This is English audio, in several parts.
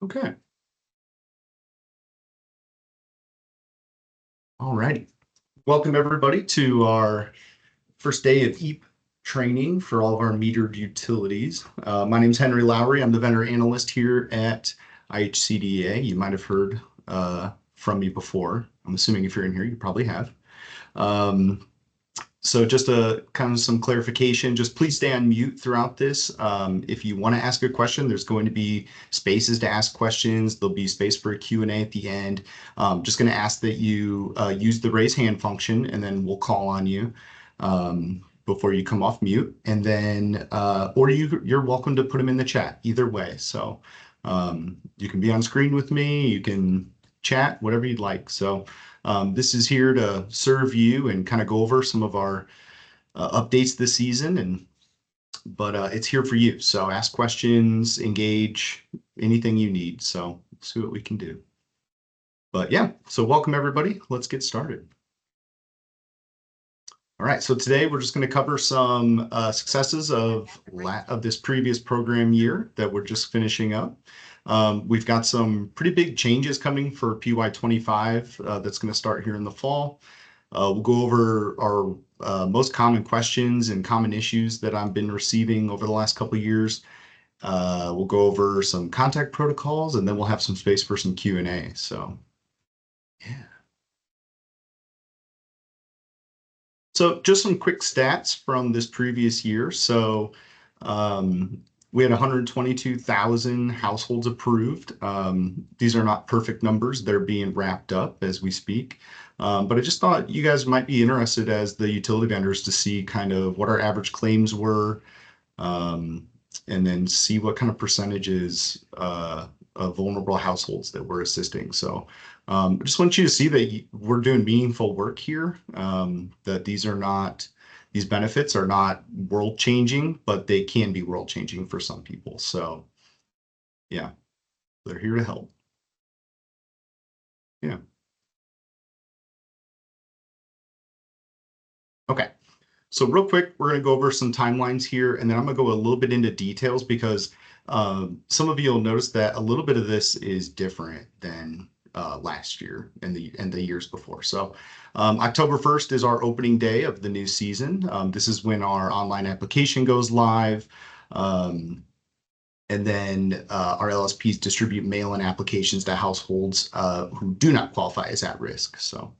Okay. All righty. Welcome everybody to our first day of EAP training for all of our metered utilities. My name is Henry Lowry. I'm the vendor analyst here at IHCDA. You might have heard from me before. I'm assuming if you're in here, you probably have. So just a kind of some clarification, just please stay on mute throughout this. If you want to ask a question, there's going to be spaces to ask questions. There'll be space for a Q&A at the end. Just going to ask that you use the raise hand function, and then we'll call on you before you come off mute. And then, or you're welcome to put them in the chat, either way. So you can be on screen with me, you can chat, whatever you'd like. So this is here to serve you and kind of go over some of our updates this season, but it's here for you. So ask questions, engage, anything you need. So see what we can do. But yeah, so welcome everybody. Let's get started. All right, so today we're just going to cover some successes of this previous program year that we're just finishing up. We've got some pretty big changes coming for PY25 that's going to start here in the fall. We'll go over our most common questions and common issues that I've been receiving over the last couple of years. We'll go over some contact protocols, and then we'll have some space for some Q&A. So, yeah. So just some quick stats from this previous year. So we had 122,000 households approved. These are not perfect numbers. They're being wrapped up as we speak. But I just thought you guys might be interested as the utility vendors to see kind of what our average claims were, and then see what kind of percentages of vulnerable households that we're assisting. So I just want you to see that we're doing meaningful work here, that these benefits are not world changing, but they can be world changing for some people. So yeah, they're here to help. Yeah. Okay. So real quick, we're going to go over some timelines here, and then I'm going to go a little bit into details because some of you will notice that a little bit of this is different than last year and the years before. So October 1st is our opening day of the new season. This is when our online application goes live. And then our LSPs distribute mail-in applications to households who do not qualify as at risk. So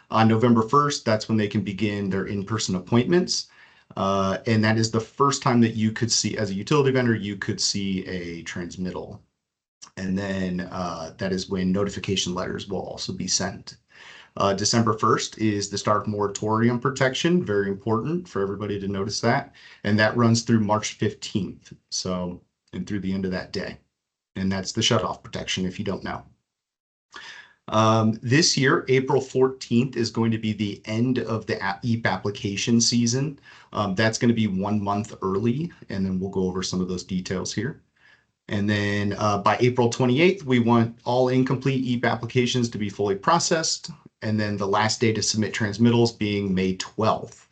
on November 1st, that's when they can begin their in-person appointments. And that is the first time that you could see, as a utility vendor, you could see a transmittal. And then that is when notification letters will also be sent. December 1st is the start of moratorium protection. Very important for everybody to notice that. And that runs through March 15th. So, and through the end of that day. And that's the shutoff protection if you don't know. This year, April 14th is going to be the end of the EAP application season. That's going to be 1 month early, and then we'll go over some of those details here. And then by April 28th, we want all incomplete EAP applications to be fully processed. And then the last day to submit transmittals being May 12th.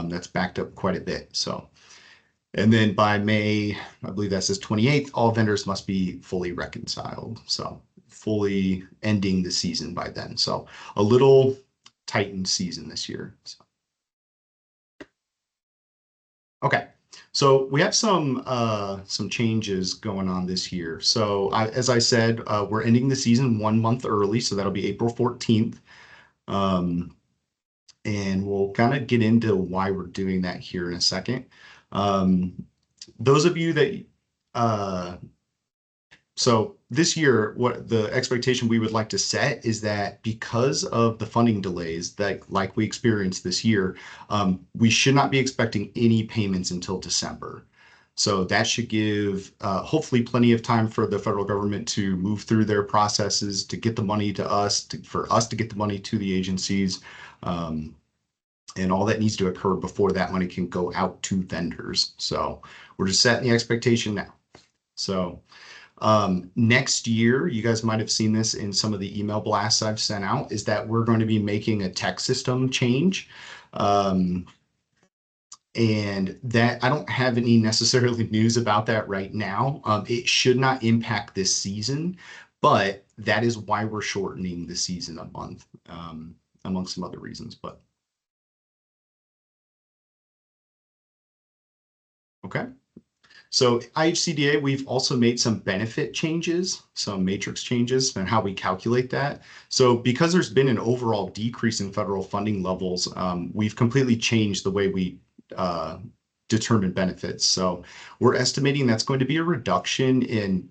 That's backed up quite a bit. So, and then by May, I believe that says 28th, all vendors must be fully reconciled. So fully ending the season by then. So a little tightened season this year. So. Okay. So we have some changes going on this year. So as I said, we're ending the season 1 month early, so that'll be April 14th. And we'll kind of get into why we're doing that here in a second. Those of you that so this year, what the expectation we would like to set is that because of the funding delays that like we experienced this year, we should not be expecting any payments until December. So that should give hopefully plenty of time for the federal government to move through their processes, to get the money to us, for us to get the money to the agencies. And all that needs to occur before that money can go out to vendors. So we're just setting the expectation now. So next year, you guys might have seen this in some of the email blasts I've sent out, is that we're going to be making a tech system change. And that I don't have any necessarily news about that right now. It should not impact this season, but that is why we're shortening the season a month, among some other reasons. But okay. So IHCDA, we've also made some benefit changes, some matrix changes, and how we calculate that. So because there's been an overall decrease in federal funding levels, we've completely changed the way we determine benefits. So we're estimating that's going to be a reduction in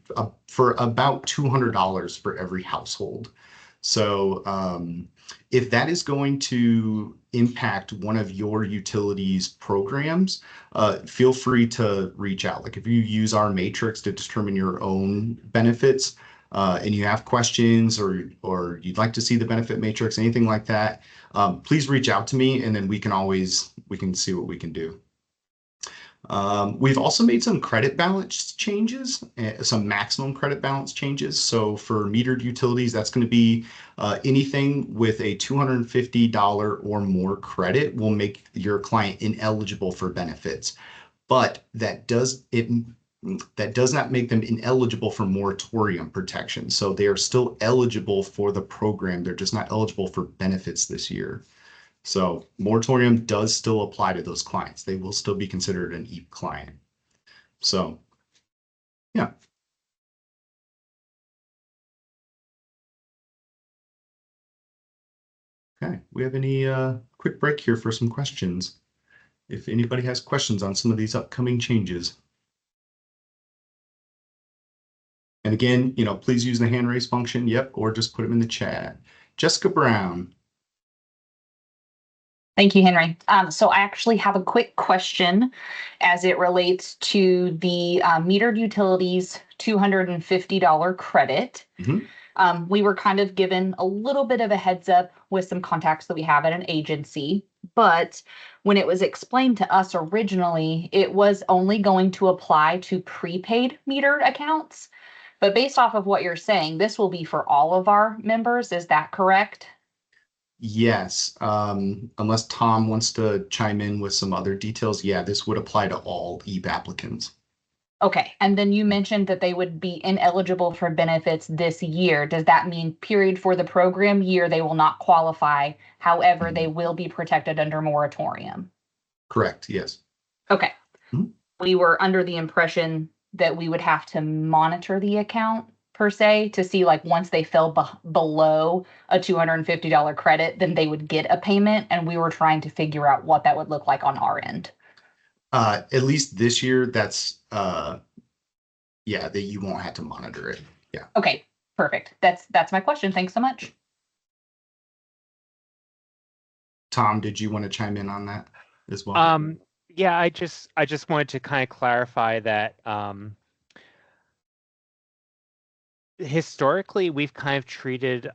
for about $200 for every household. So if that is going to impact one of your utilities programs, feel free to reach out. Like if you use our matrix to determine your own benefits, and you have questions or you'd like to see the benefit matrix, anything like that, please reach out to me, and then we can see what we can do. We've also made some credit balance changes, some maximum credit balance changes. So for metered utilities, that's going to be anything with a $250 or more credit will make your client ineligible for benefits. But that does not make them ineligible for moratorium protection. So they are still eligible for the program. They're just not eligible for benefits this year. So moratorium does still apply to those clients. They will still be considered an EAP client. So yeah. Okay, we have any quick break here for some questions. If anybody has questions on some of these upcoming changes. And again, please use the hand raise function, yep, or just put them in the chat. Jessica Brown. Thank you, Henry. So I actually have a quick question as it relates to the metered utilities $250 credit. We were kind of given a little bit of a heads up with some contacts that we have at an agency, but when it was explained to us originally, it was only going to apply to prepaid metered accounts. But based off of what you're saying, this will be for all of our members. Is that correct? Yes, unless Tom wants to chime in with some other details, yeah, this would apply to all EAP applicants. Okay, and then you mentioned that they would be ineligible for benefits this year. Does that mean period for the program year they will not qualify? However, they will be protected under moratorium? Correct, yes. Okay. We were under the impression that we would have to monitor the account per se to see like once they fell below a $250 credit, then they would get a payment. And we were trying to figure out what that would look like on our end. At least this year, that's yeah, that you won't have to monitor it. Yeah. Okay, perfect. That's my question. Thanks so much. Tom, did you want to chime in on that as well? Yeah, I just wanted to kind of clarify that historically we've kind of treated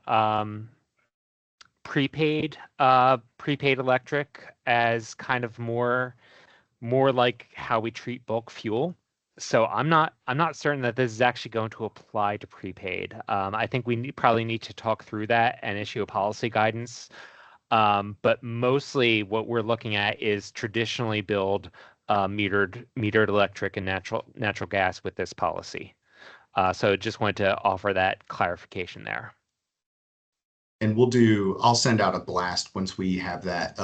prepaid electric as kind of more like how we treat bulk fuel. So I'm not certain that this is actually going to apply to prepaid. I think we probably need to talk through that and issue a policy guidance. But mostly what we're looking at is traditionally billed metered electric and natural gas with this policy. So just wanted to offer that clarification there. And I'll send out a blast once we have that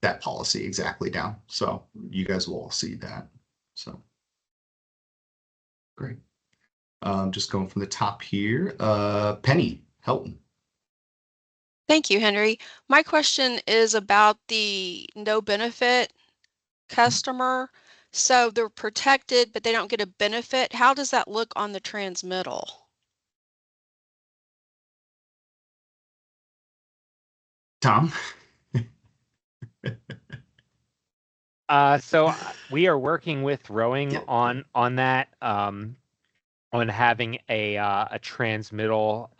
that policy exactly down. So you guys will all see that. So great. Just going from the top here, Penny Helton. Thank you, Henry. My question is about the no benefit customer. So they're protected, but they don't get a benefit. How does that look on the transmittal? Tom? So we are working with Rowing on that, on having a transmittal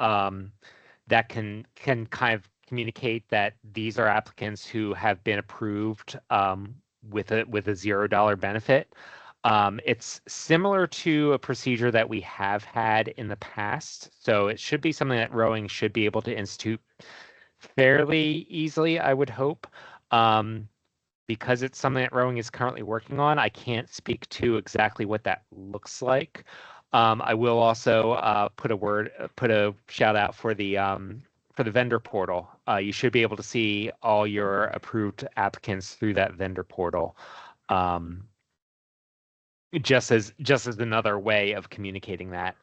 that can kind of communicate that these are applicants who have been approved with a $0 benefit. It's similar to a procedure that we have had in the past, so it should be something that Rowing should be able to institute fairly easily, I would hope. because it's something that rowing is currently working on, I can't speak to exactly what that looks like. I will also put a shout out for the vendor portal. You should be able to see all your approved applicants through that vendor portal. Just as another way of communicating that.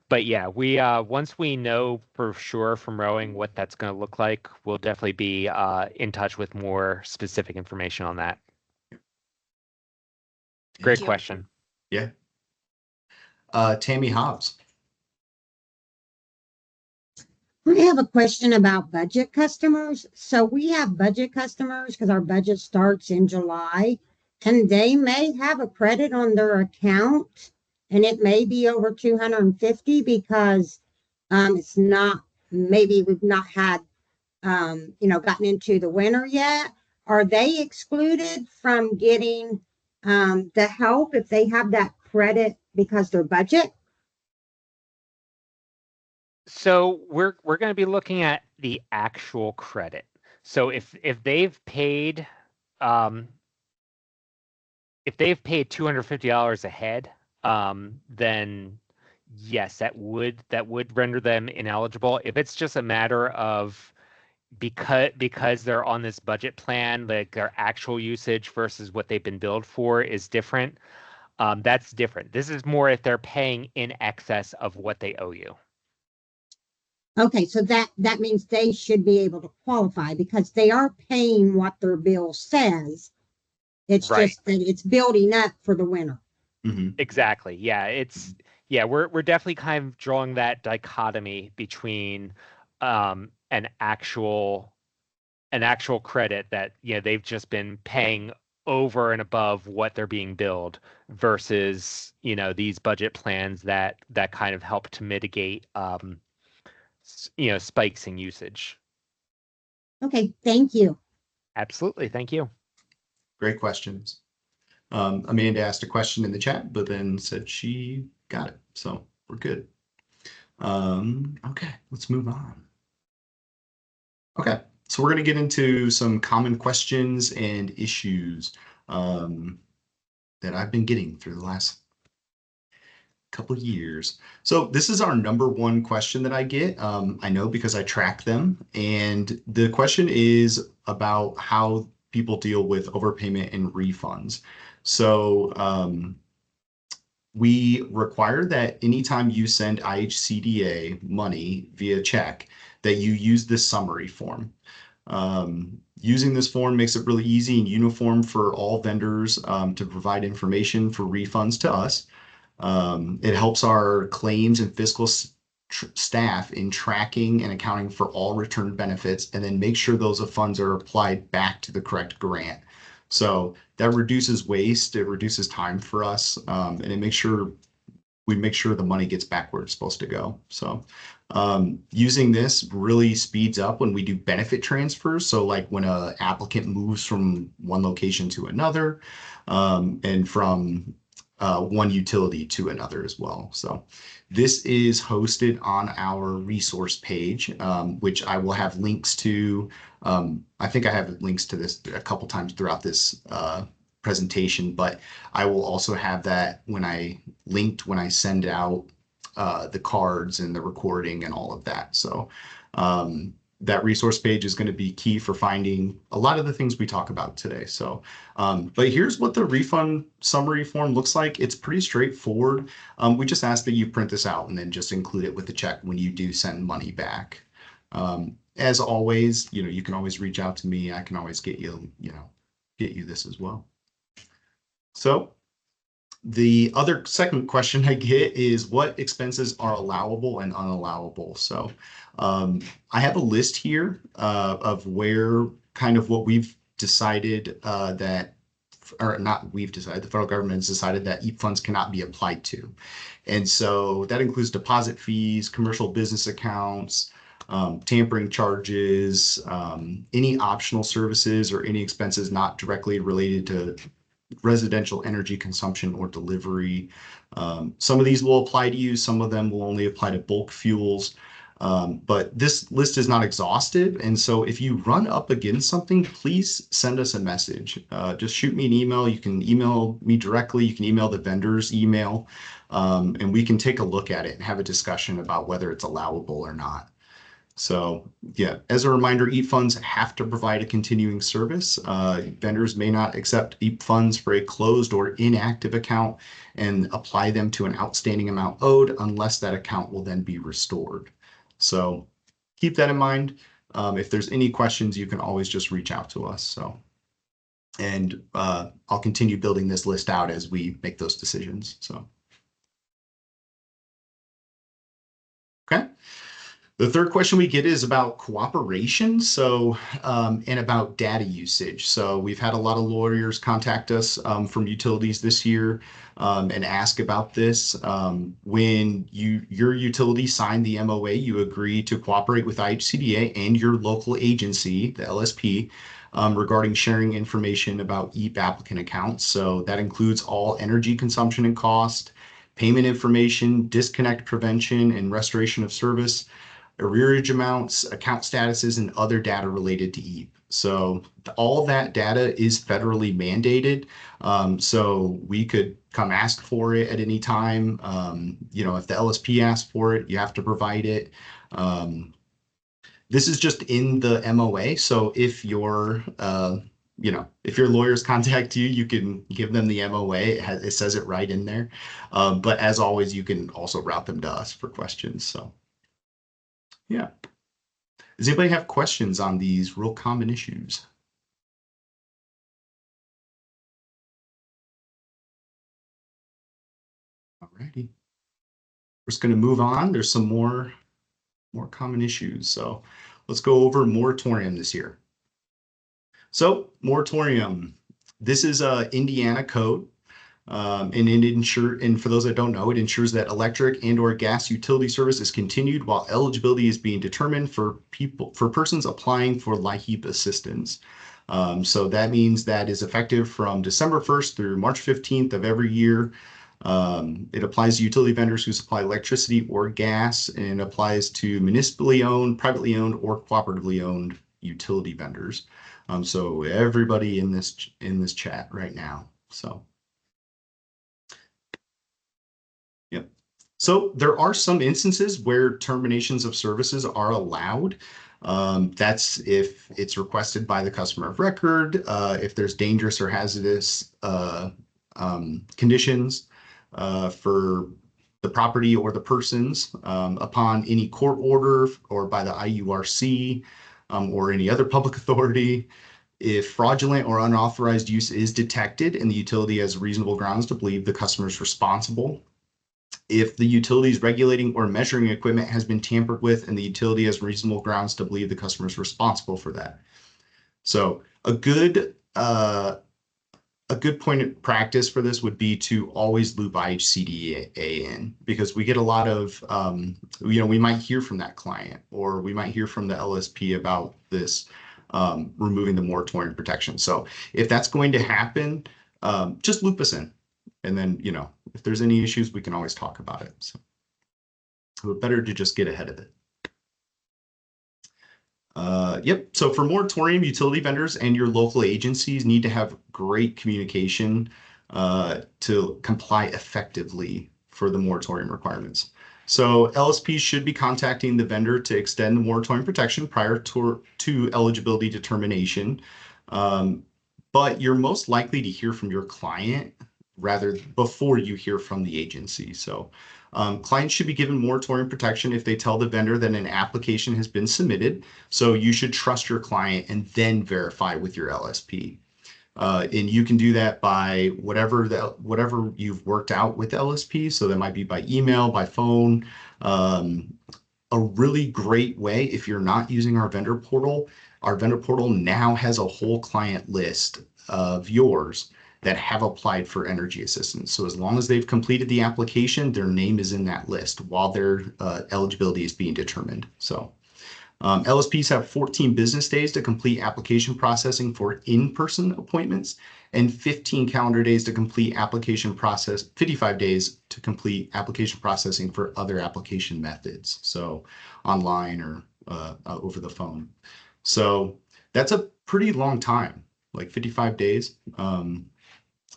But yeah, we once we know for sure from rowing what that's going to look like, we'll definitely be in touch with more specific information on that. Great question. Yeah. Tammy Hobbs. I have a question about budget customers. So we have budget customers because our budget starts in July, and they may have a credit on their account, and it may be over 250 because it's not, maybe we've not had, gotten into the winter yet. Are they excluded from getting the help if they have that credit because their budget? So we're going to be looking at the actual credit. So if they've paid $250 ahead, then yes, that would render them ineligible. If it's just a matter of because they're on this budget plan, like their actual usage versus what they've been billed for is different. That's different. This is more if they're paying in excess of what they owe you. Okay, so that means they should be able to qualify because they are paying what their bill says. It's right. Just that it's building up for the winter. Mm-hmm. Exactly. Yeah, we're definitely kind of drawing that dichotomy between an actual credit that they've just been paying over and above what they're being billed versus these budget plans that kind of help to mitigate spikes in usage. Okay, thank you. Absolutely, thank you. Great questions. Amanda asked a question in the chat, but then said she got it, so we're good. Okay, let's move on. Okay, so we're going to get into some common questions and issues that I've been getting through the last couple of years. So this is our number one question that I get. I know because I track them, and the question is about how people deal with overpayment and refunds. So we require that anytime you send IHCDA money via check, that you use this summary form. Using this form makes it really easy and uniform for all vendors to provide information for refunds to us. It helps our claims and fiscal staff in tracking and accounting for all returned benefits, and then make sure those funds are applied back to the correct grant. So that reduces waste, it reduces time for us, and it makes sure the money gets back where it's supposed to go. So using this really speeds up when we do benefit transfers. So like when an applicant moves from one location to another, and from one utility to another as well. So this is hosted on our resource page, which I will have links to. I think I have links to this a couple times throughout this presentation, but I will also have that when I send out the cards and the recording and all of that. So that resource page is going to be key for finding a lot of the things we talk about today. So, but here's what the refund summary form looks like. It's pretty straightforward. We just ask that you print this out and then just include it with the check when you do send money back. As always, you can always reach out to me. I can always get you this as well. So the other second question I get is what expenses are allowable and unallowable. So I have a list here of where kind of what we've decided the federal government has decided that EAP funds cannot be applied to. And so that includes deposit fees, commercial business accounts, tampering charges, any optional services or any expenses not directly related to residential energy consumption or delivery. Some of these will apply to you. Some of them will only apply to bulk fuels. But this list is not exhaustive. And so if you run up against something, please send us a message. Just shoot me an email. You can email me directly. You can email the vendor's email, and we can take a look at it and have a discussion about whether it's allowable or not. So yeah, as a reminder, EAP funds have to provide a continuing service. Vendors may not accept EAP funds for a closed or inactive account and apply them to an outstanding amount owed unless that account will then be restored. So keep that in mind. If there's any questions, you can always just reach out to us. So, and I'll continue building this list out as we make those decisions. So, okay. The third question we get is about cooperation, so and about data usage. So we've had a lot of lawyers contact us from utilities this year and ask about this. When your utility signed the MOA, you agree to cooperate with IHCDA and your local agency, the LSP, regarding sharing information about EAP applicant accounts. So that includes all energy consumption and cost, payment information, disconnect prevention and restoration of service, arrearage amounts, account statuses, and other data related to EAP. So all that data is federally mandated. So we could come ask for it at any time. If the LSP asks for it, you have to provide it. This is just in the MOA. So if your if your lawyers contact you, you can give them the MOA. It says it right in there. But as always, you can also route them to us for questions. So. Yeah. Does anybody have questions on these real common issues? Alrighty. We're just going to move on. There's some more common issues. So let's go over moratorium this year. So moratorium. This is Indiana code. And for those that don't know, it ensures that electric and/or gas utility service is continued while eligibility is being determined for persons applying for LIHEAP assistance. So that means that is effective from December 1st through March 15th of every year. It applies to utility vendors who supply electricity or gas, and applies to municipally owned, privately owned, or cooperatively owned utility vendors. So everybody in this chat right now. So. Yep. So there are some instances where terminations of services are allowed. That's if it's requested by the customer of record, if there's dangerous or hazardous conditions for the property or the persons, upon any court order or by the IURC or any other public authority. If fraudulent or unauthorized use is detected and the utility has reasonable grounds to believe the customer is responsible. If the utility's regulating or measuring equipment has been tampered with and the utility has reasonable grounds to believe the customer is responsible for that. So a good point of practice for this would be to always loop IHCDA in, because we get a lot of, we might hear from that client, or we might hear from the LSP about this, removing the moratorium protection. So if that's going to happen, just loop us in. And then, if there's any issues, we can always talk about it. So better to just get ahead of it. Yep. So for moratorium, utility vendors and your local agencies need to have great communication to comply effectively for the moratorium requirements. So LSPs should be contacting the vendor to extend the moratorium protection prior to eligibility determination. But you're most likely to hear from your client rather before you hear from the agency. So clients should be given moratorium protection if they tell the vendor that an application has been submitted. So you should trust your client and then verify with your LSP. And you can do that by whatever you've worked out with LSP. So that might be by email, by phone. A really great way, if you're not using our vendor portal now has a whole client list of yours that have applied for energy assistance. So as long as they've completed the application, their name is in that list while their eligibility is being determined. So LSPs have 14 business days to complete application processing for in-person appointments and 15 calendar days to complete application process, 55 days to complete application processing for other application methods. So online or over the phone. So that's a pretty long time, like 55 days.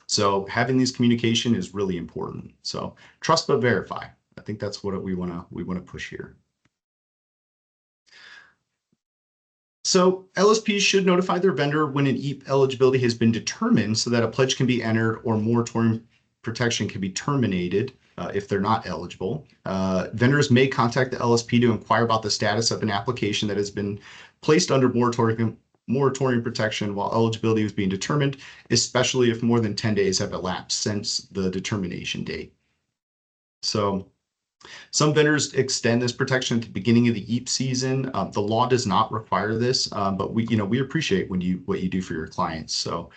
So having this communication is really important. So trust but verify. I think that's what we want to push here. So LSPs should notify their vendor when an EAP eligibility has been determined so that a pledge can be entered or moratorium protection can be terminated if they're not eligible. Vendors may contact the LSP to inquire about the status of an application that has been placed under moratorium protection while eligibility is being determined, especially if more than 10 days have elapsed since the determination date. So some vendors extend this protection at the beginning of the EAP season. The law does not require this, but we appreciate what you do for your clients. So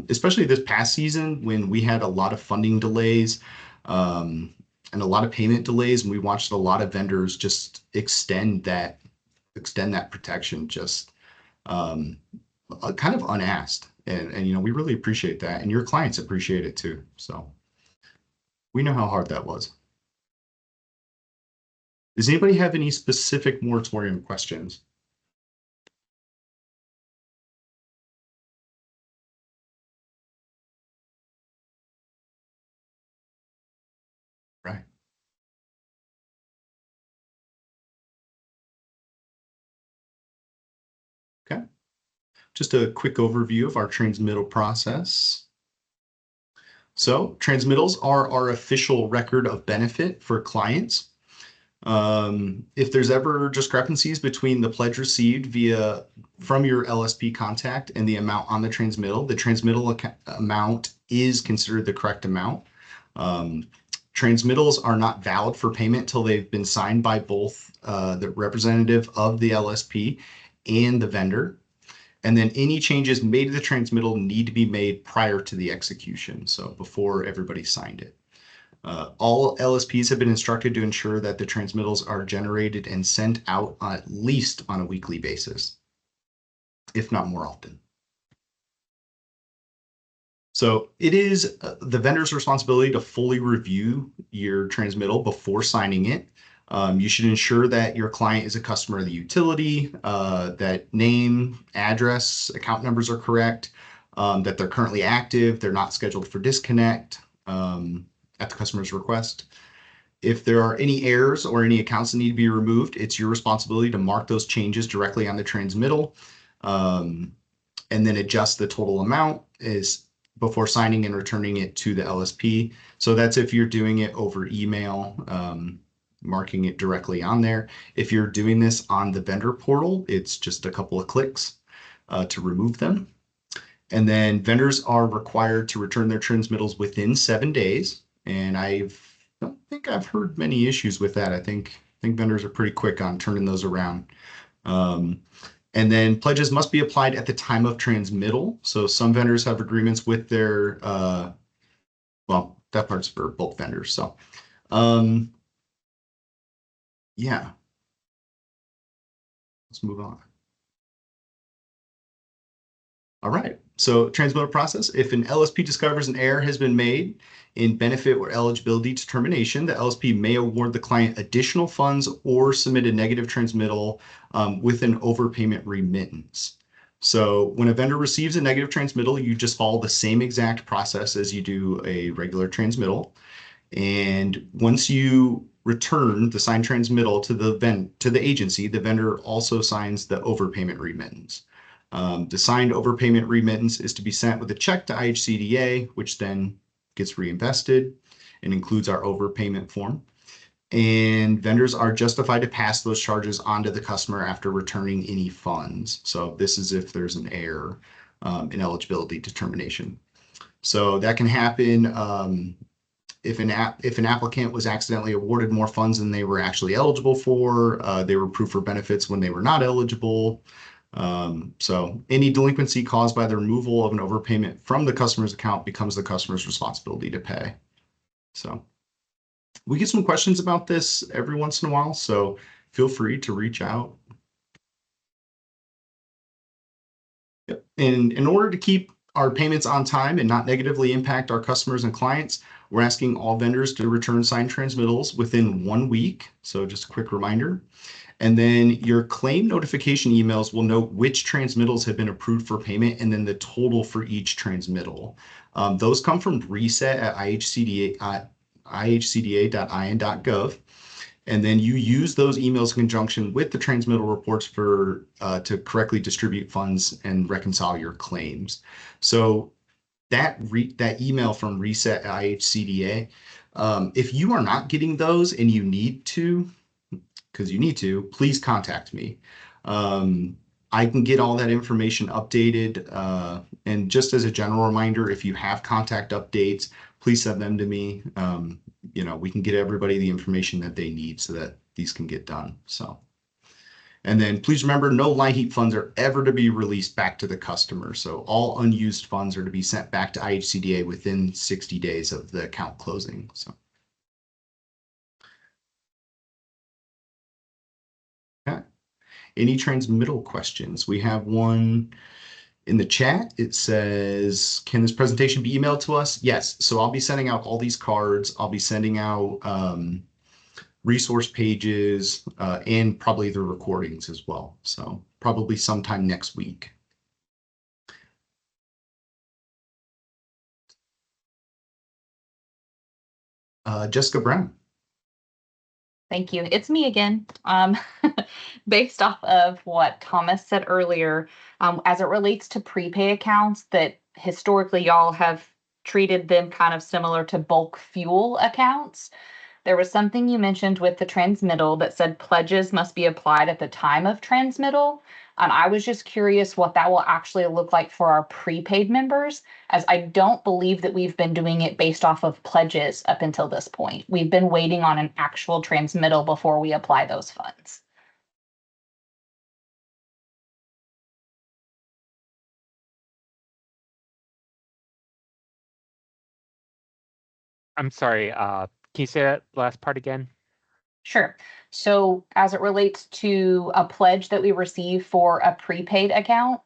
especially this past season when we had a lot of funding delays and a lot of payment delays, and we watched a lot of vendors just extend that protection just kind of unasked. And we really appreciate that, and your clients appreciate it too. So we know how hard that was. Does anybody have any specific moratorium questions? Right. Okay. Just a quick overview of our transmittal process. So transmittals are our official record of benefit for clients. If there's ever discrepancies between the pledge received from your LSP contact and the amount on the transmittal amount is considered the correct amount. Transmittals are not valid for payment till they've been signed by both the representative of the LSP and the vendor. And then any changes made to the transmittal need to be made prior to the execution, so before everybody signed it. All LSPs have been instructed to ensure that the transmittals are generated and sent out at least on a weekly basis, if not more often. So it is the vendor's responsibility to fully review your transmittal before signing it. You should ensure that your client is a customer of the utility, that name, address, account numbers are correct, that they're currently active, they're not scheduled for disconnect at the customer's request. If there are any errors or any accounts that need to be removed, it's your responsibility to mark those changes directly on the transmittal and then adjust the total amount before signing and returning it to the LSP. So that's if you're doing it over email, marking it directly on there. If you're doing this on the vendor portal, it's just a couple of clicks to remove them. And then vendors are required to return their transmittals within 7 days. And I don't think I've heard many issues with that. I think vendors are pretty quick on turning those around. And then pledges must be applied at the time of transmittal. So some vendors have agreements with their, well, that part's for both vendors. So yeah, let's move on. All right, so transmittal process. If an LSP discovers an error has been made in benefit or eligibility determination, the LSP may award the client additional funds or submit a negative transmittal with an overpayment remittance. So when a vendor receives a negative transmittal, you just follow the same exact process as you do a regular transmittal. And once you return the signed transmittal to the agency, the vendor also signs the overpayment remittance. The signed overpayment remittance is to be sent with a check to IHCDA, which then gets reinvested and includes our overpayment form. And vendors are justified to pass those charges on to the customer after returning any funds. So this is if there's an error in eligibility determination. So that can happen if an applicant was accidentally awarded more funds than they were actually eligible for, they were approved for benefits when they were not eligible. So any delinquency caused by the removal of an overpayment from the customer's account becomes the customer's responsibility to pay. So we get some questions about this every once in a while, so feel free to reach out Yep. And in order to keep our payments on time and not negatively impact our customers and clients, we're asking all vendors to return signed transmittals within 1 week. So just a quick reminder. And then your claim notification emails will note which transmittals have been approved for payment and then the total for each transmittal. Those come from reset at ihcda.in.gov. And then you use those emails in conjunction with the transmittal reports for to correctly distribute funds and reconcile your claims. So that email from reset at IHCDA, if you are not getting those and you need to, because you need to, please contact me. I can get all that information updated. And just as a general reminder, if you have contact updates, please send them to me. We can get everybody the information that they need so that these can get done. So, and then please remember, no LIHEAP funds are ever to be released back to the customer. So all unused funds are to be sent back to IHCDA within 60 days of the account closing. So. Okay. Any transmittal questions? We have one in the chat. It says, can this presentation be emailed to us? Yes. So I'll be sending out all these cards. I'll be sending out resource pages and probably the recordings as well. So probably sometime next week. Jessica Brown. Thank you. It's me again. Based off of what Thomas said earlier, as it relates to prepay accounts that historically y'all have treated them kind of similar to bulk fuel accounts, there was something you mentioned with the transmittal that said pledges must be applied at the time of transmittal. And I was just curious what that will actually look like for our prepaid members, as I don't believe that we've been doing it based off of pledges up until this point. We've been waiting on an actual transmittal before we apply those funds. I'm sorry, can you say that last part again? Sure. So as it relates to a pledge that we receive for a prepaid account,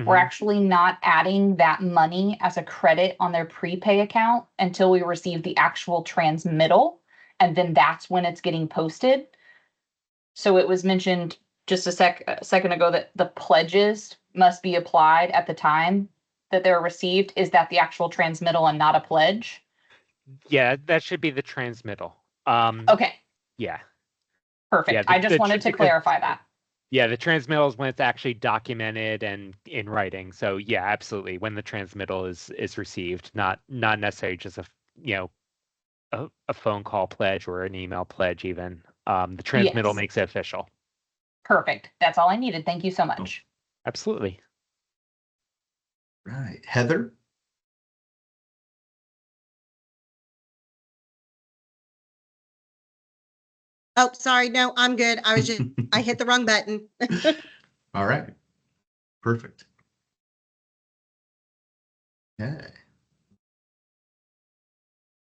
we're actually not adding that money as a credit on their prepay account until we receive the actual transmittal, and then that's when it's getting posted. So it was mentioned just a second ago that the pledges must be applied at the time that they're received. Is that the actual transmittal and not a pledge? Yeah, that should be the transmittal. Okay. Yeah. Perfect. Yeah, I just wanted to clarify that. Yeah, the transmittal is when it's actually documented and in writing. So yeah, absolutely. When the transmittal is received, not necessarily just a phone call pledge or an email pledge even. The transmittal Yes. makes it official. Perfect. That's all I needed. Thank you so much. Absolutely. Right. Heather? Oh, sorry. No, I'm good. I was just, I hit the wrong button. All right. Perfect. Okay.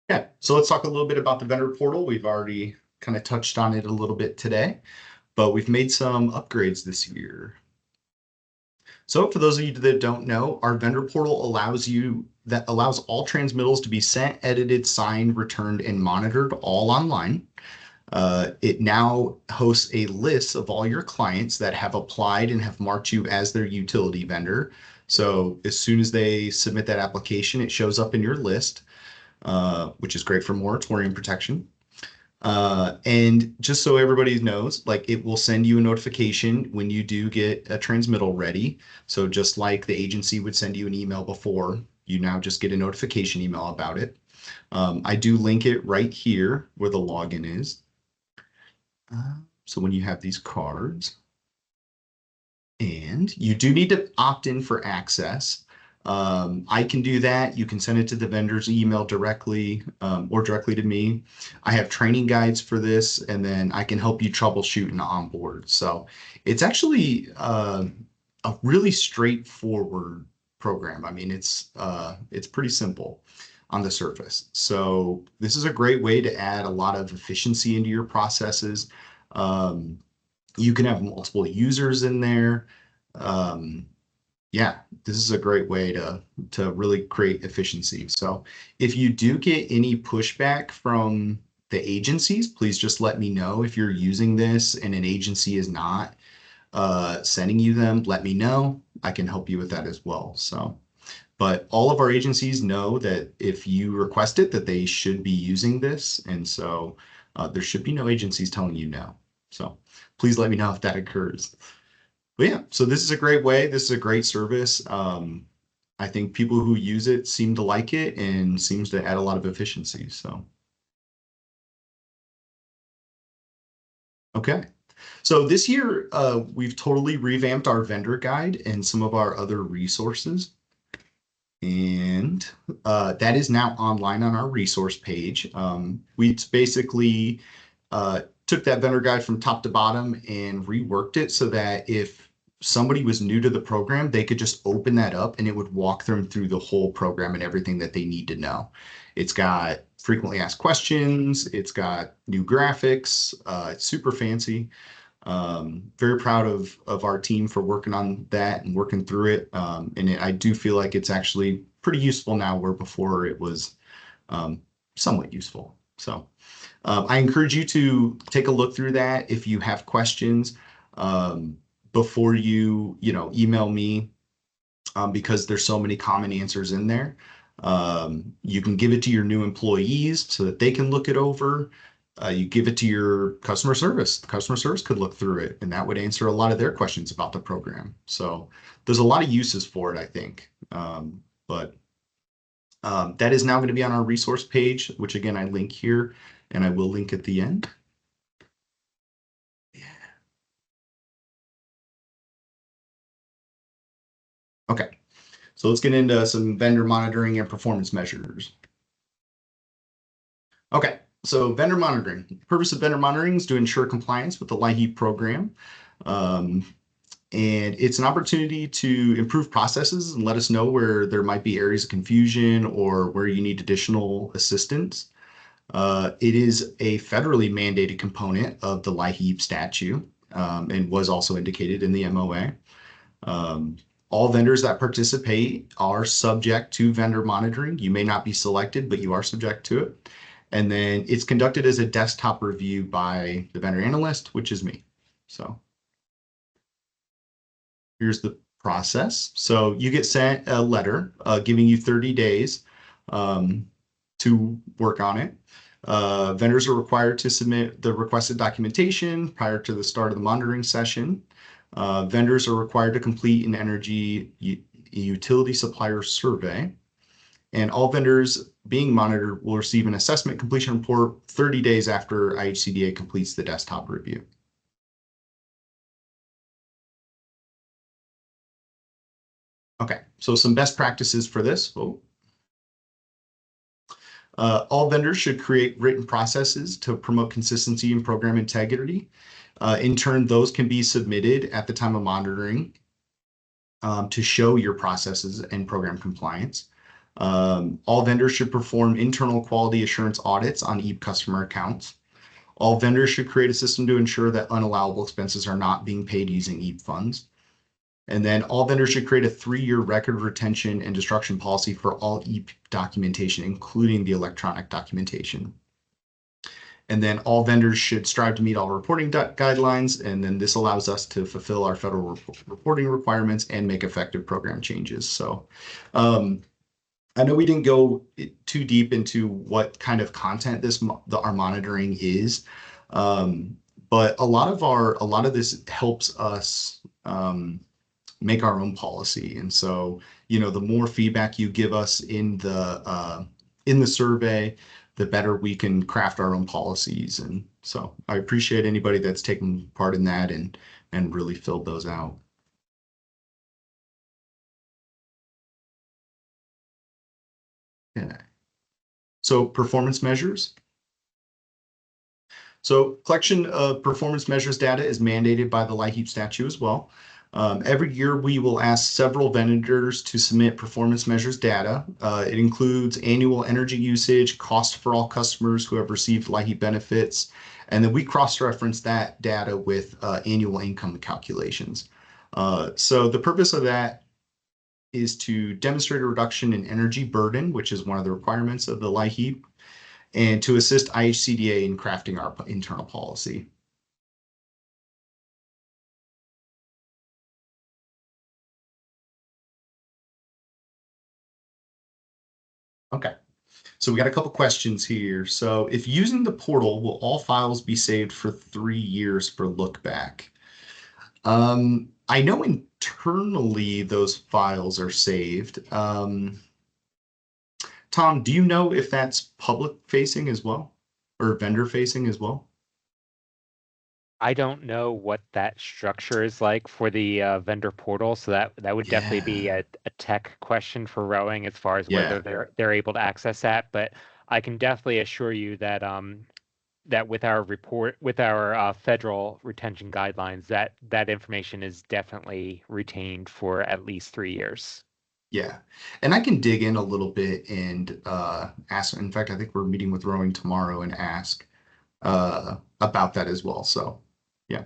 Yeah. So let's talk a little bit about the vendor portal. We've already kind of touched on it a little bit today, but we've made some upgrades this year. So for those of you that don't know, our vendor portal allows all transmittals to be sent, edited, signed, returned, and monitored all online. It now hosts a list of all your clients that have applied and have marked you as their utility vendor. So as soon as they submit that application, it shows up in your list, which is great for moratorium protection. And just so everybody knows, like, it will send you a notification when you do get a transmittal ready. So just like the agency would send you an email before, you now just get a notification email about it. I do link it right here where the login is. So when you have these cards, and you do need to opt in for access. I can do that. You can send it to the vendor's email directly or directly to me. I have training guides for this, and then I can help you troubleshoot and onboard. So it's actually a really straightforward program. I mean, it's pretty simple on the surface. So this is a great way to add a lot of efficiency into your processes. You can have multiple users in there. yeah, this is a great way to really create efficiency. So if you do get any pushback from the agencies, please just let me know. If you're using this and an agency is not sending you them, let me know. I can help you with that as well. So, but all of our agencies know that if you request it, that they should be using this. And so there should be no agencies telling you no. So please let me know if that occurs. But yeah, so this is a great way. This is a great service. I think people who use it seem to like it and seems to add a lot of efficiency. So, okay. So this year, we've totally revamped our vendor guide and some of our other resources. And that is now online on our resource page. We basically took that vendor guide from top to bottom and reworked it so that if somebody was new to the program, they could just open that up and it would walk them through the whole program and everything that they need to know. It's got frequently asked questions. It's got new graphics. It's super fancy. Very proud of our team for working on that and working through it. I do feel like it's actually pretty useful now, where before it was somewhat useful. So I encourage you to take a look through that. If you have questions, before you email me, because there's so many common answers in there. You can give it to your new employees so that they can look it over. You give it to your customer service. The customer service could look through it, and that would answer a lot of their questions about the program. So there's a lot of uses for it, I think. But that is now going to be on our resource page, which again, I link here and I will link at the end. Yeah. Okay. So let's get into some vendor monitoring and performance measures. Okay, so vendor monitoring. The purpose of vendor monitoring is to ensure compliance with the LIHEAP program. And it's an opportunity to improve processes and let us know where there might be areas of confusion or where you need additional assistance. It is a federally mandated component of the LIHEAP statute, and was also indicated in the MOA. All vendors that participate are subject to vendor monitoring. You may not be selected, but you are subject to it. And then it's conducted as a desktop review by the vendor analyst, which is me. So here's the process. So you get sent a letter giving you 30 days to work on it. Vendors are required to submit the requested documentation prior to the start of the monitoring session. Vendors are required to complete an energy utility supplier survey. And all vendors being monitored will receive an assessment completion report 30 days after IHCDA completes the desktop review. Okay, so some best practices for this. All vendors should create written processes to promote consistency and program integrity. In turn, those can be submitted at the time of monitoring to show your processes and program compliance. All vendors should perform internal quality assurance audits on EAP customer accounts. All vendors should create a system to ensure that unallowable expenses are not being paid using EAP funds. And then all vendors should create a 3-year record retention and destruction policy for all EAP documentation, including the electronic documentation. And then all vendors should strive to meet all reporting guidelines. And then this allows us to fulfill our federal reporting requirements and make effective program changes. So I know we didn't go too deep into what kind of content our monitoring is, but a lot of this helps us make our own policy. And so, the more feedback you give us in the survey, the better we can craft our own policies. And so I appreciate anybody that's taken part in that and really filled those out. Okay. So performance measures. So collection of performance measures data is mandated by the LIHEAP statute as well. Every year, we will ask several vendors to submit performance measures data. It includes annual energy usage, cost for all customers who have received LIHEAP benefits, and then we cross-reference that data with annual income calculations. So the purpose of that is to demonstrate a reduction in energy burden, which is one of the requirements of the LIHEAP, and to assist IHCDA in crafting our internal policy. Okay, so we got a couple questions here. So if using the portal, will all files be saved for 3 years for look back? I know internally those files are saved. Tom, do you know if that's public facing as well or vendor facing as well? I don't know what that structure is like for the vendor portal, so that would definitely be a tech question for rowing as far as whether they're able to access that. But I can definitely assure you that that with our federal retention guidelines, that information is definitely retained for at least 3 years. Yeah, and I can dig in a little bit and ask. In fact, I think we're meeting with Rowing tomorrow and ask about that as well. So, yeah,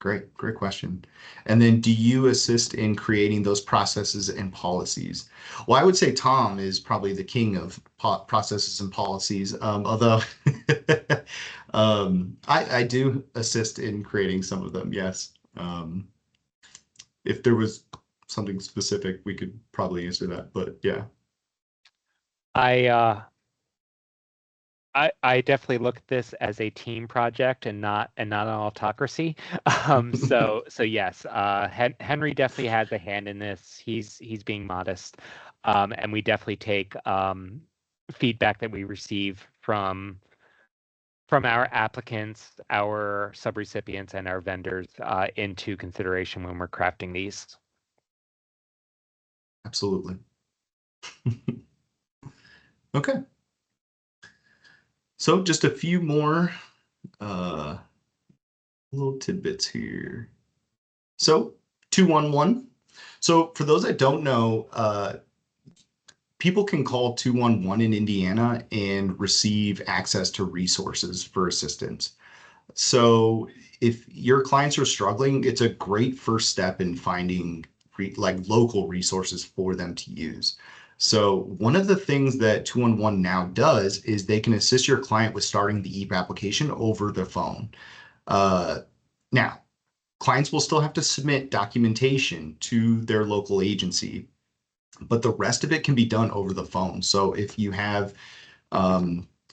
great question. And then, do you assist in creating those processes and policies? Well, I would say Tom is probably the king of processes and policies. Although I do assist in creating some of them. Yes. If there was something specific, we could probably answer that, but yeah. I definitely look at this as a team project and not an autocracy. So yes, Henry definitely has a hand in this. He's being modest, and we definitely take feedback that we receive from our applicants, our subrecipients, and our vendors into consideration when we're crafting these. Absolutely. Okay. So just a few more little tidbits here. So 211. So for those that don't know, people can call 211 in Indiana and receive access to resources for assistance. So if your clients are struggling, it's a great first step in finding local resources for them to use. So one of the things that 211 now does is they can assist your client with starting the EAP application over the phone. Now, clients will still have to submit documentation to their local agency, but the rest of it can be done over the phone. So if you have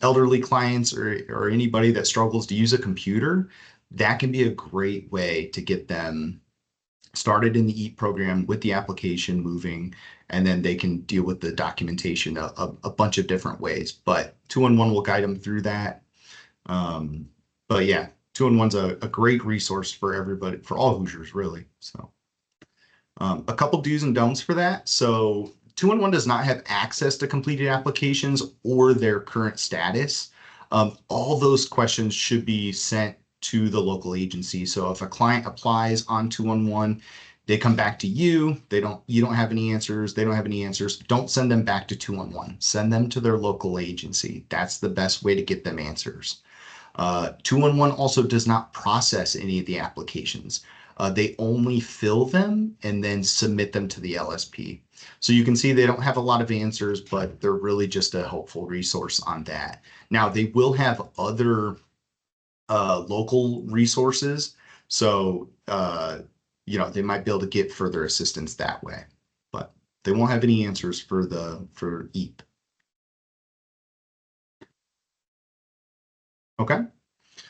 elderly clients or anybody that struggles to use a computer, that can be a great way to get them started in the EAP program with the application moving, and then they can deal with the documentation a bunch of different ways. But 211 will guide them through that. But yeah, 211's a great resource for everybody, for all Hoosiers, really. So a couple do's and don'ts for that. So 211 does not have access to completed applications or their current status. All those questions should be sent to the local agency. So if a client applies on 211, they come back to you, you don't have any answers, they don't have any answers, don't send them back to 211. Send them to their local agency. That's the best way to get them answers. 211 also does not process any of the applications. They only fill them and then submit them to the LSP. So you can see they don't have a lot of answers, but they're really just a helpful resource on that. Now, they will have other local resources. So, they might be able to get further assistance that way, but they won't have any answers for EAP. Okay.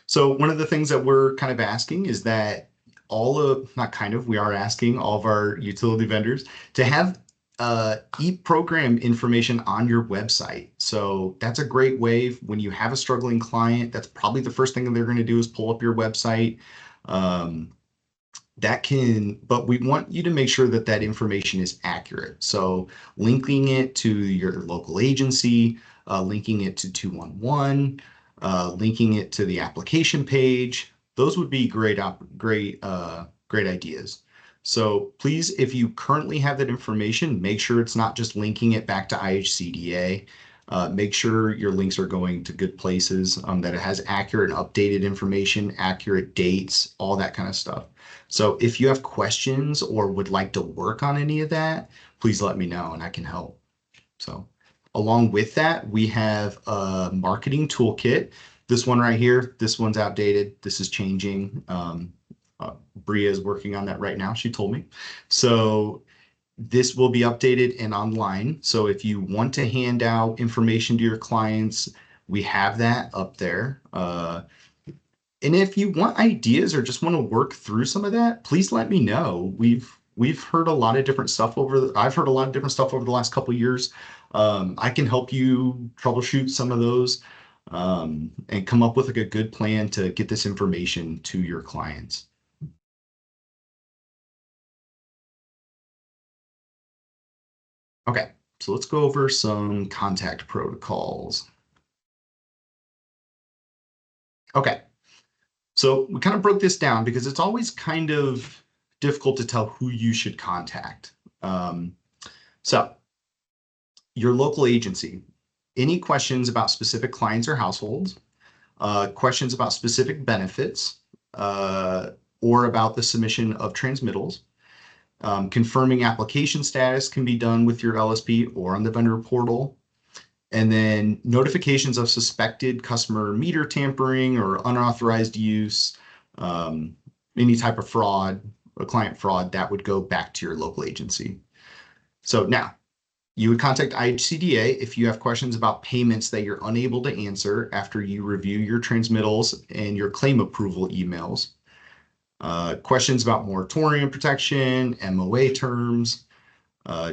So one of the things that we're kind of asking is that we are asking all of our utility vendors to have EAP program information on your website. So that's a great way when you have a struggling client. That's probably the first thing that they're going to do is pull up your website. But we want you to make sure that that information is accurate. So linking it to your local agency, linking it to 211, linking it to the application page. Those would be great ideas. So please, if you currently have that information, make sure it's not just linking it back to IHCDA. Make sure your links are going to good places, that it has accurate and updated information, accurate dates, all that kind of stuff. So if you have questions or would like to work on any of that, please let me know and I can help. So along with that, we have a marketing toolkit. This one right here, this one's outdated. This is changing. Bria is working on that right now. She told me. So this will be updated and online. So if you want to hand out information to your clients, we have that up there. And if you want ideas or just want to work through some of that, please let me know. We've heard a lot of different stuff I've heard a lot of different stuff over the last couple of years. I can help you troubleshoot some of those and come up with like a good plan to get this information to your clients. Okay, so let's go over some contact protocols. Okay, so we kind of broke this down because it's always kind of difficult to tell who you should contact. So your local agency, any questions about specific clients or households, questions about specific benefits, or about the submission of transmittals. Confirming application status can be done with your LSP or on the vendor portal. And then notifications of suspected customer meter tampering or unauthorized use, any type of fraud, a client fraud, that would go back to your local agency. So now, you would contact IHCDA if you have questions about payments that you're unable to answer after you review your transmittals and your claim approval emails. Questions about moratorium protection, MOA terms,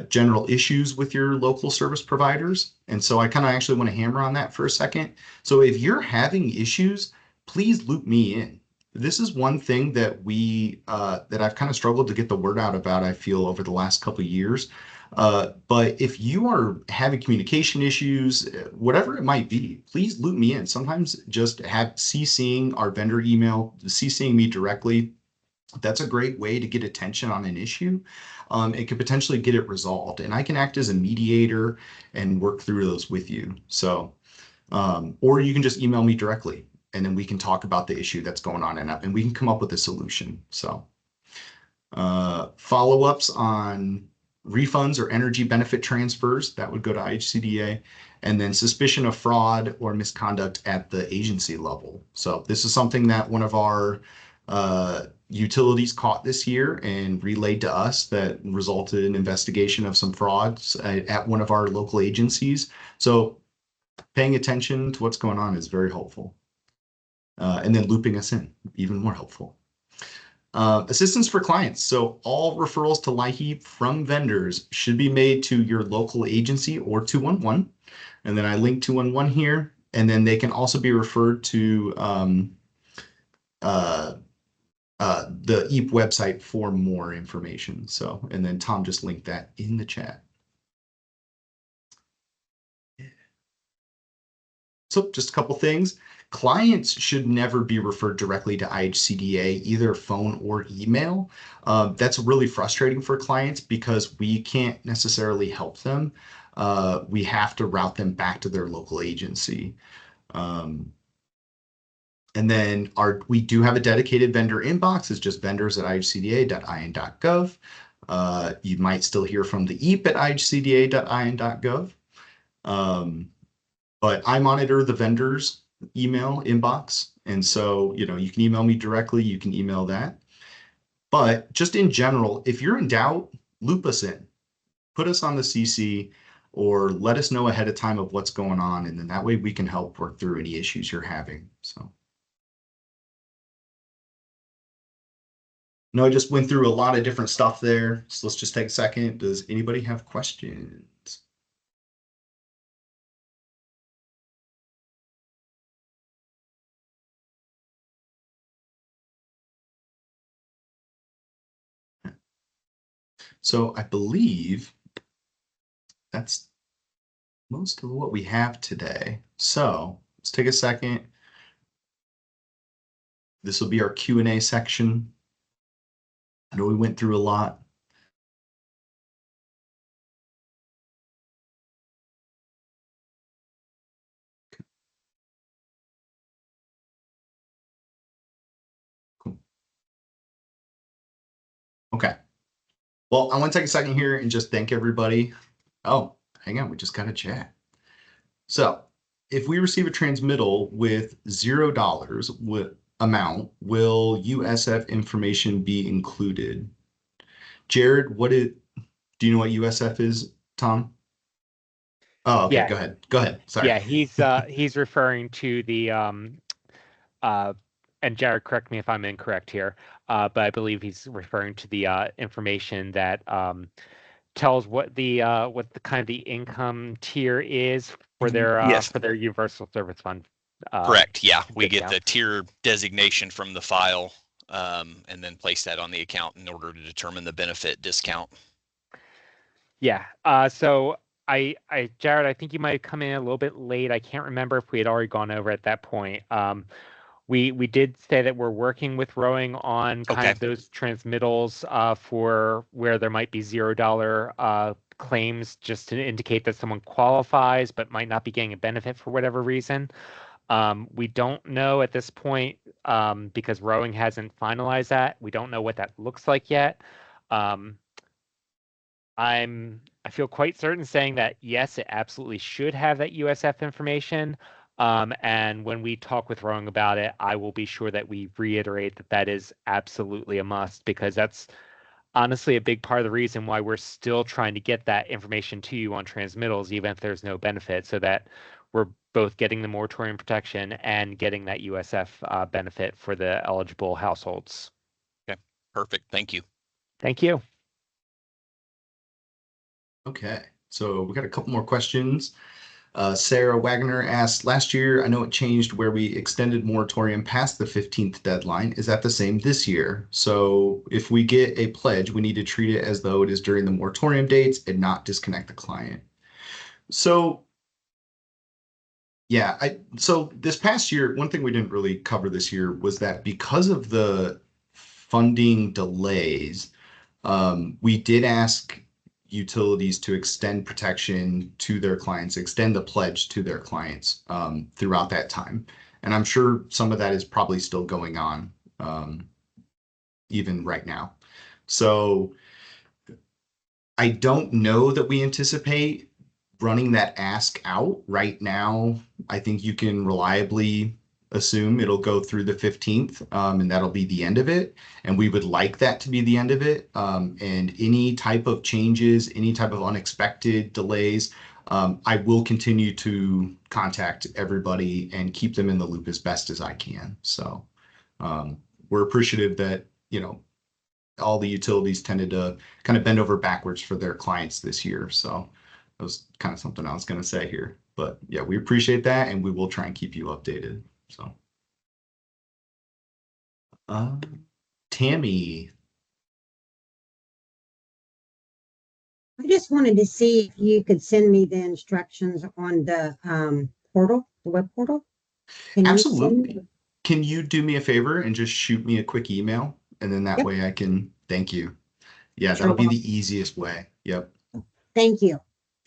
general issues with your local service providers. And so I kind of actually want to hammer on that for a second. So if you're having issues, please loop me in. This is one thing that that I've kind of struggled to get the word out about, I feel, over the last couple of years. But if you are having communication issues, whatever it might be, please loop me in. Sometimes just CCing our vendor email, CCing me directly, that's a great way to get attention on an issue. It could potentially get it resolved, and I can act as a mediator and work through those with you. So, or you can just email me directly, and then we can talk about the issue that's going on, and we can come up with a solution. So, follow-ups on refunds or energy benefit transfers, that would go to IHCDA, and then suspicion of fraud or misconduct at the agency level. So this is something that one of our utilities caught this year and relayed to us that resulted in investigation of some frauds at one of our local agencies. So paying attention to what's going on is very helpful. And then looping us in, even more helpful. Assistance for clients. So all referrals to LIHEAP from vendors should be made to your local agency or 211. And then I link 211 here. And then they can also be referred to the EAP website for more information. So, and then Tom just linked that in the chat. So just a couple things. Clients should never be referred directly to IHCDA, either phone or email. That's really frustrating for clients because we can't necessarily help them. We have to route them back to their local agency. And then we do have a dedicated vendor inbox. It's just vendors@ihcda.in.gov. You might still hear from the EAP at ihcda.in.gov. But I monitor the vendors email inbox. And so, you can email me directly, you can email that. But just in general, if you're in doubt, loop us in, put us on the CC, or let us know ahead of time of what's going on. And then that way we can help work through any issues you're having. So. No, I just went through a lot of different stuff there. So let's just take a second. Does anybody have questions? So I believe that's most of what we have today. So let's take a second. This will be our Q&A section. I know we went through a lot. Cool. Okay. Well, I want to take a second here and just thank everybody. Oh, hang on, we just got a chat. So if we receive a transmittal with $0 with amount, will USF information be included? Jared, do you know what USF is, Tom? Oh, okay, Yeah, go ahead. Go ahead. Sorry. yeah, he's referring to the and Jared, correct me if I'm incorrect here, but I believe he's referring to the information that tells what the kind of the income tier is for Yes. their universal service fund. Correct. Yeah, we get discount. the tier designation from the file, and then place that on the account in order to determine the benefit discount. Yeah. So Jared, I think you might have come in a little bit late. I can't remember if we had already gone over at that point. We did say that we're working with Rowing on kind Okay. of those transmittals for where there might be $0 claims, just to indicate that someone qualifies but might not be getting a benefit for whatever reason. We don't know at this point because Rowing hasn't finalized that. We don't know what that looks like yet. I feel quite certain saying that yes, it absolutely should have that USF information. And when we talk with Rowing about it, I will be sure that we reiterate that that is absolutely a must, because that's honestly a big part of the reason why we're still trying to get that information to you on transmittals, even if there's no benefit, so that we're both getting the moratorium protection and getting that USF benefit for the eligible households. Okay, perfect. Thank you. Thank you. Okay, so we got a couple more questions. Sarah Wagner asked, last year, I know it changed where we extended moratorium past the 15th deadline. Is that the same this year? So if we get a pledge, we need to treat it as though it is during the moratorium dates and not disconnect the client. So yeah, so this past year, one thing we didn't really cover this year was that because of the funding delays, we did ask utilities to extend protection to their clients, extend the pledge to their clients throughout that time. And I'm sure some of that is probably still going on even right now. So I don't know that we anticipate running that ask out right now. I think you can reliably assume it'll go through the 15th, and that'll be the end of it. And we would like that to be the end of it. And any type of changes, any type of unexpected delays, I will continue to contact everybody and keep them in the loop as best as I can. So we're appreciative that, all the utilities tended to kind of bend over backwards for their clients this year. So that was kind of something I was going to say here. But yeah, we appreciate that, and we will try and keep you updated. So, Tammy. I just wanted to see if you could send me the instructions on the portal, the web portal. Can you send Absolutely. me? Can you do me a favor and just shoot me a quick email? And then that Yep. way I can thank you. Yeah, Sure that'll be will. the easiest way. Yep. Thank you.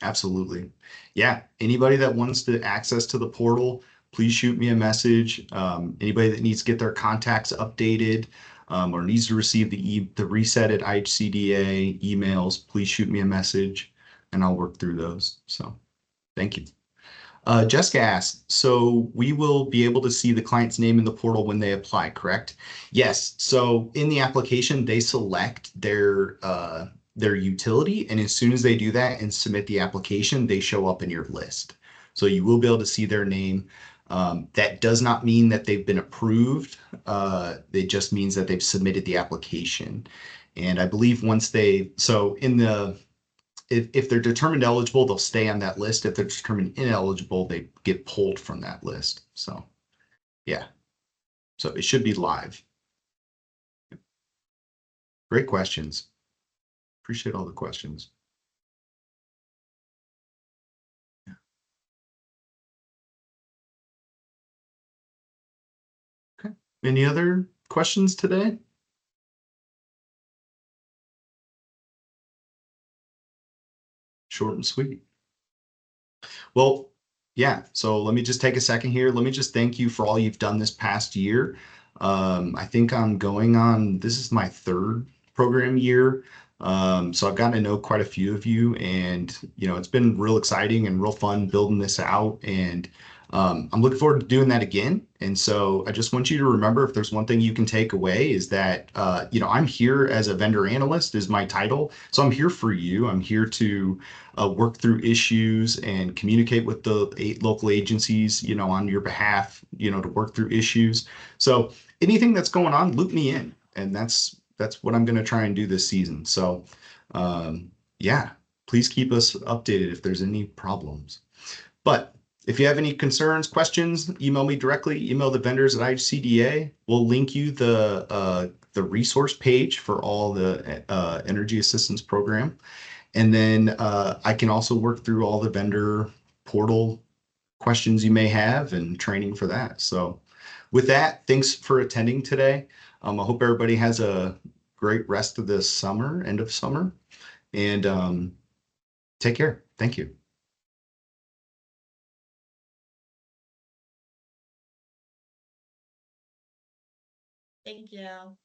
Absolutely. Yeah. Anybody that wants to access to the portal, please shoot me a message. Anybody that needs to get their contacts updated or needs to receive the reset at IHCDA emails, please shoot me a message and I'll work through those. So thank you. Jessica asked, so we will be able to see the client's name in the portal when they apply, correct? Yes. So in the application, they select their utility, and as soon as they do that and submit the application, they show up in your list. So you will be able to see their name. That does not mean that they've been approved. It just means that they've submitted the application. And I believe if they're determined eligible, they'll stay on that list. If they're determined ineligible, they get pulled from that list. So yeah, so it should be live. Great questions. Appreciate all the questions. Yeah. Okay. Any other questions today? Short and sweet. Well, yeah. So let me just take a second here. Let me just thank you for all you've done this past year. I think I'm going on, this is my third program year. So I've gotten to know quite a few of you, and it's been real exciting and real fun building this out. And I'm looking forward to doing that again. And so I just want you to remember, if there's one thing you can take away, is that I'm here as a vendor analyst is my title. So I'm here for you. I'm here to work through issues and communicate with the 8 local agencies, on your behalf, to work through issues. So anything that's going on, loop me in, and that's what I'm going to try and do this season. So yeah, please keep us updated if there's any problems. But if you have any concerns, questions, email me directly. Email the vendors at IHCDA. We'll link you the resource page for all the energy assistance program. And then I can also work through all the vendor portal questions you may have and training for that. So with that, thanks for attending today. I hope everybody has a great rest of this summer, end of summer, and take care. Thank you. Thank you.